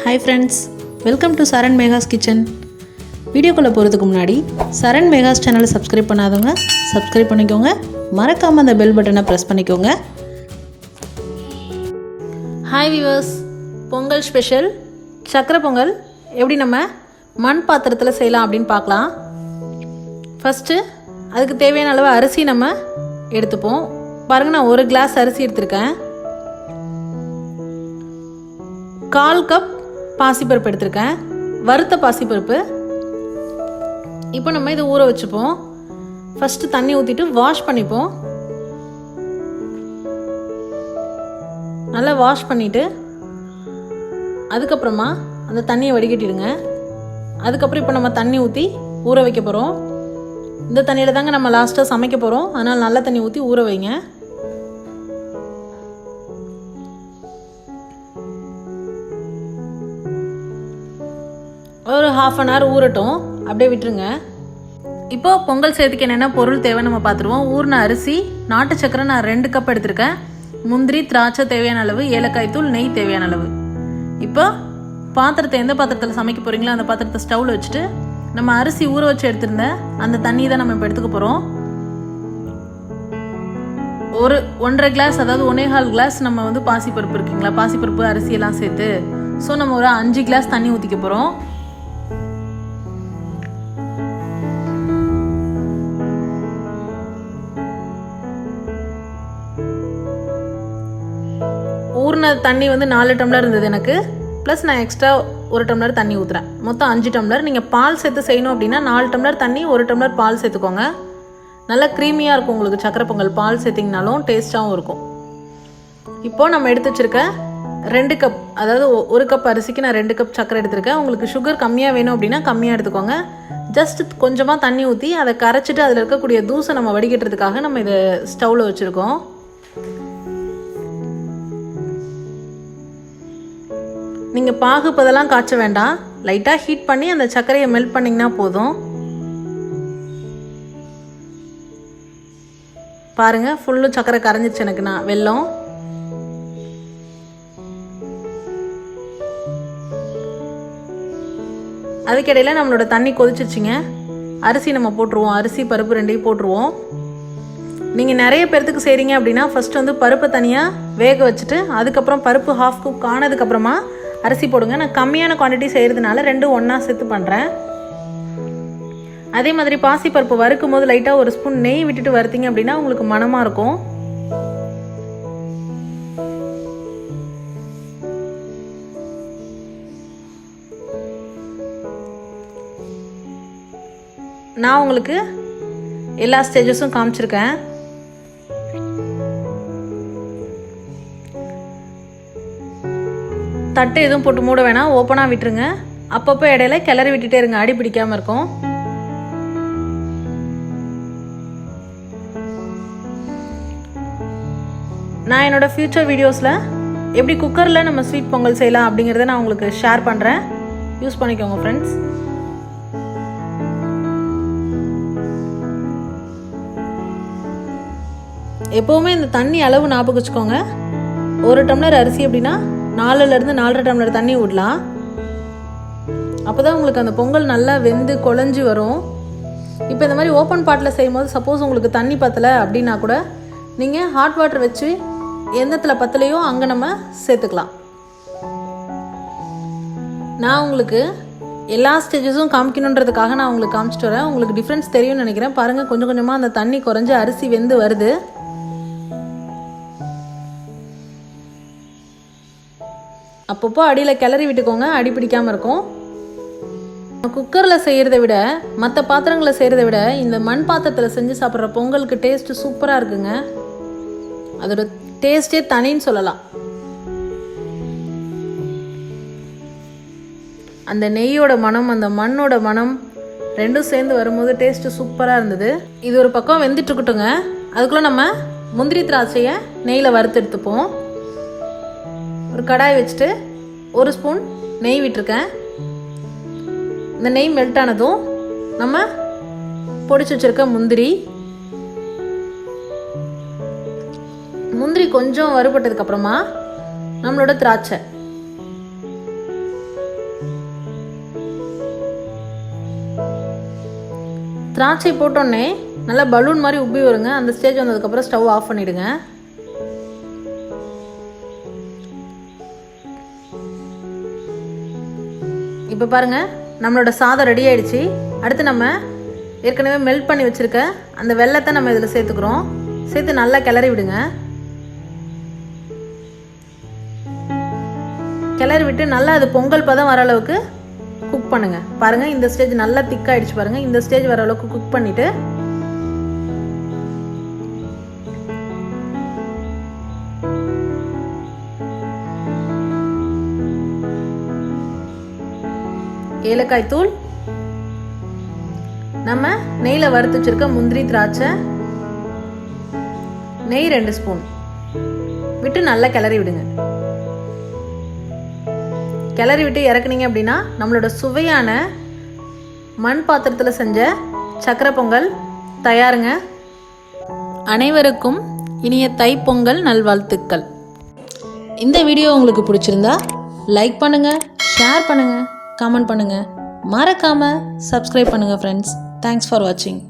Hi friends, welcome to Saran Mega's Kitchen. வீடியோக்குள்ள போறதுக்கு முன்னாடி Saran Mega's channel subscribe பண்ணாதவங்க subscribe பண்ணிக்கோங்க. மறக்காம அந்த bell பட்டனை press பண்ணிக்கோங்க. Hi viewers, பொங்கல் ஸ்பெஷல் சக்கரை பொங்கல் எப்படி நம்ம மண் பாத்திரத்துல செய்யலாம் அப்படினு பார்க்கலாம். ஃபர்ஸ்ட் அதுக்கு தேவையான அளவு அரிசி நம்ம எடுத்துப்போம். பாருங்க நான் 1 கிளாஸ் அரிசி எடுத்துர்க்கேன். 1/4 கப் பாசிப்பருப்பு எடுத்துர்க்கேன். வறுத்த பாசிப்பருப்பு. இப்போ நம்ம இதை ஊற வச்சுப்போம். ஃபர்ஸ்ட் தண்ணி ஊத்திட்டு வாஷ் பண்ணிப்போம். நல்லா வாஷ் பண்ணிட்டு அதுக்கப்புறமா அந்த தண்ணியை வடிகட்டிடுங்க. அதுக்கப்புறம் இப்போ நம்ம தண்ணி ஊற்றி ஊற வைக்க போகிறோம். இந்த தண்ணியில் தாங்க நம்ம லாஸ்ட்டாக சமைக்க போகிறோம். அதனால் நல்ல தண்ணி ஊற்றி ஊற வைங்க. ஒரு 1/2 hour ஊறட்டும், அப்படியே விட்டுருங்க. இப்போ பொங்கல் செய்யறதுக்கு என்னென்ன பொருள் தேவை நம்ம பார்த்துருவோம். ஊறின அரிசி, நாட்டு சக்கரை நான் 2 கப் எடுத்திருக்கேன். முந்திரி, திராட்சை தேவையான அளவு, ஏலக்காய் தூள், நெய் தேவையான அளவு. இப்போ பாத்திரத்தை எந்த பாத்திரத்தில் சமைக்க போகிறீங்களோ அந்த பாத்திரத்தை ஸ்டவ்வில் வச்சுட்டு நம்ம அரிசி ஊற வச்சு எடுத்திருந்த அந்த தண்ணி தான் நம்ம இப்போ எடுத்துக்க போகிறோம். ஒரு 1.5 கிளாஸ், அதாவது 1.25 கிளாஸ் நம்ம வந்து பாசிப்பருப்பு இருக்குங்களா, பாசிப்பருப்பு அரிசியெல்லாம் சேர்த்து. ஸோ நம்ம ஒரு 5 கிளாஸ் தண்ணி ஊற்றிக்க போகிறோம். ஊறின தண்ணி வந்து 4 டம்ளர் இருந்தது எனக்கு. ப்ளஸ் நான் எக்ஸ்ட்ரா 1 டம்ளர் தண்ணி ஊற்றுறேன். மொத்தம் 5 டம்ளர். நீங்கள் பால் சேர்த்து செய்யணும் அப்படின்னா 4 டம்ளர் தண்ணி 1 டம்ளர் பால் சேர்த்துக்கோங்க. நல்லா க்ரீமியாக இருக்கும் உங்களுக்கு சக்கரை பொங்கல். பால் சேர்த்திங்கனாலும் டேஸ்ட்டாகவும் இருக்கும். இப்போது நம்ம எடுத்து வச்சுருக்க 2 கப், அதாவது 1 கப் அரிசிக்கு நான் 2 கப் சக்கரை எடுத்திருக்கேன். உங்களுக்கு சுகர் கம்மியாக வேணும் அப்படின்னா கம்மியாக எடுத்துக்கோங்க. ஜஸ்ட் கொஞ்சமாக தண்ணி ஊற்றி அதை கரைச்சிட்டு அதில் இருக்கக்கூடிய தூசை நம்ம வடிகட்டுறதுக்காக நம்ம இதை ஸ்டவ்வில் வச்சுருக்கோம். நீங்கள் பாகுப்பதெல்லாம் காய்ச்ச வேண்டாம். லைட்டாக ஹீட் பண்ணி அந்த சர்க்கரையை மெல்ட் பண்ணிங்கன்னா போதும். பாருங்கள், ஃபுல்லும் சர்க்கரை கரைஞ்சிருச்சு எனக்கு. நான் வெல்லம் அதுக்கிடையில் நம்மளோட தண்ணி கொதிச்சிருச்சுங்க. அரிசி நம்ம போட்டுருவோம். அரிசி பருப்பு 2ஐயும் போட்டுருவோம். நீங்கள் நிறைய பேர்த்துக்கு செய்கிறீங்க அப்படின்னா ஃபர்ஸ்ட் வந்து பருப்பை தனியாக வேக வச்சுட்டு அதுக்கப்புறம் பருப்பு 1/2 குக் ஆனதுக்கப்புறமா அரிசி போடுங்க. நான் கம்மியான குவான்டிட்டி செய்கிறதுனால 2 ஒன்றா சேர்த்து பண்ணுறேன். அதே மாதிரி பாசிப்பருப்பு வறுக்கும் போது லைட்டாக 1 ஸ்பூன் நெய் விட்டுட்டு வறுத்தீங்க அப்படின்னா உங்களுக்கு மணமாக இருக்கும். நான் உங்களுக்கு எல்லா ஸ்டேஜஸும் காமிச்சிருக்கேன். தட்டு எதுவும் போட்டு மூட வேணாம், ஓப்பனாக விட்டுருங்க. அப்பப்போ இடையில கிளறி விட்டுட்டே இருங்க, அடி பிடிக்காமல் இருக்கும். நான் என்னோட ஃபியூச்சர் வீடியோஸில் எப்படி குக்கரில் நம்ம ஸ்வீட் பொங்கல் செய்யலாம் அப்படிங்கிறத நான் உங்களுக்கு ஷேர் பண்ணுறேன். யூஸ் பண்ணிக்கோங்க ஃப்ரெண்ட்ஸ். எப்போவுமே இந்த தண்ணி அளவு ஞாபகம் வச்சுக்கோங்க. 1 டம்ளர் அரிசி அப்படின்னா 4லேருந்து 4.5 டம்ளர் தண்ணி விடலாம். அப்போ தான் உங்களுக்கு அந்த பொங்கல் நல்லா வெந்து குழஞ்சி வரும். இப்போ இந்த மாதிரி ஓப்பன் பாட்டில் செய்யும்போது சப்போஸ் உங்களுக்கு தண்ணி பத்தலை அப்படின்னா கூட நீங்கள் ஹாட் வாட்டர் வச்சு எந்தத்தில் பத்தலையோ அங்கே நம்ம சேர்த்துக்கலாம். நான் உங்களுக்கு எல்லா ஸ்டேஜஸும் காமிக்கணுன்றதுக்காக நான் உங்களுக்கு காமிச்சிட்டு வரேன். உங்களுக்கு டிஃப்ரென்ஸ் தெரியும்னு நினைக்கிறேன். பாருங்கள், கொஞ்சம் கொஞ்சமாக அந்த தண்ணி குறைஞ்சி அரிசி வெந்து வருது. அப்பப்போ அடியில் கிளறி விட்டுக்கோங்க, அடி பிடிக்காமல் இருக்கும். குக்கரில் செய்கிறத விட மற்ற பாத்திரங்களை செய்கிறத விட இந்த மண் பாத்திரத்தில் செஞ்சு சாப்பிட்ற பொங்கலுக்கு டேஸ்ட்டு சூப்பராக இருக்குங்க. அதோட டேஸ்ட்டே தனின்னு சொல்லலாம். அந்த நெய்யோட மனம், அந்த மண்ணோட மனம் ரெண்டும் சேர்ந்து வரும்போது டேஸ்ட்டு சூப்பராக இருந்தது. இது ஒரு பக்கம் வெந்துட்டு இருக்கட்டுங்க. அதுக்குள்ளே நம்ம முந்திரி திராட்சையை நெய்யில் வறுத்து எடுத்துப்போம். ஒரு கடாய் வச்சுட்டு 1 ஸ்பூன் நெய் விட்டுருக்கேன். இந்த நெய் மெல்ட் ஆனதும் நம்ம பொடிச்சு வச்சுருக்க முந்திரி கொஞ்சம் வறுபட்டதுக்கப்புறமா நம்மளோட திராட்சை திராட்சை போட்டோன்னே நல்லா பலூன் மாதிரி உப்பி வருங்க. அந்த ஸ்டேஜ் வந்ததுக்கப்புறம் ஸ்டவ் ஆஃப் பண்ணிவிடுங்க. இப்போ பாருங்கள், நம்மளோட சாதம் ரெடி ஆகிடுச்சு. அடுத்து நம்ம ஏற்கனவே மெல்ட் பண்ணி வச்சுருக்க அந்த வெல்லத்தை நம்ம இதில் சேர்த்துக்கிறோம். சேர்த்து நல்லா கிளறி விடுங்க. கிளறி விட்டு நல்லா அது பொங்கல் பதம் வர அளவுக்கு குக் பண்ணுங்கள். பாருங்கள், இந்த ஸ்டேஜ் நல்லா திக்காகிடுச்சு பாருங்கள். இந்த ஸ்டேஜ் வர அளவுக்கு குக் பண்ணிவிட்டு ஏலக்காய் தூள், நம்ம நெய்யில் வறுத்து வச்சிருக்க முந்திரி திராட்சை, நெய் 2 ஸ்பூன் விட்டு நல்லா கிளறி விடுங்க. கிளறி விட்டு இறக்குனீங்க அப்படின்னா நம்மளோட சுவையான மண் பாத்திரத்தில் செஞ்ச சக்கரை பொங்கல் தயாருங்க. அனைவருக்கும் இனிய தைப்பொங்கல் நல்வாழ்த்துக்கள். இந்த வீடியோ உங்களுக்கு பிடிச்சிருந்தா லைக் பண்ணுங்கள், ஷேர் பண்ணுங்கள், கமெண்ட் பண்ணுங்கள், மறக்காமல் சப்ஸ்கிரைப் பண்ணுங்கள் ஃப்ரெண்ட்ஸ். தேங்க்ஸ் ஃபார் வாட்சிங்.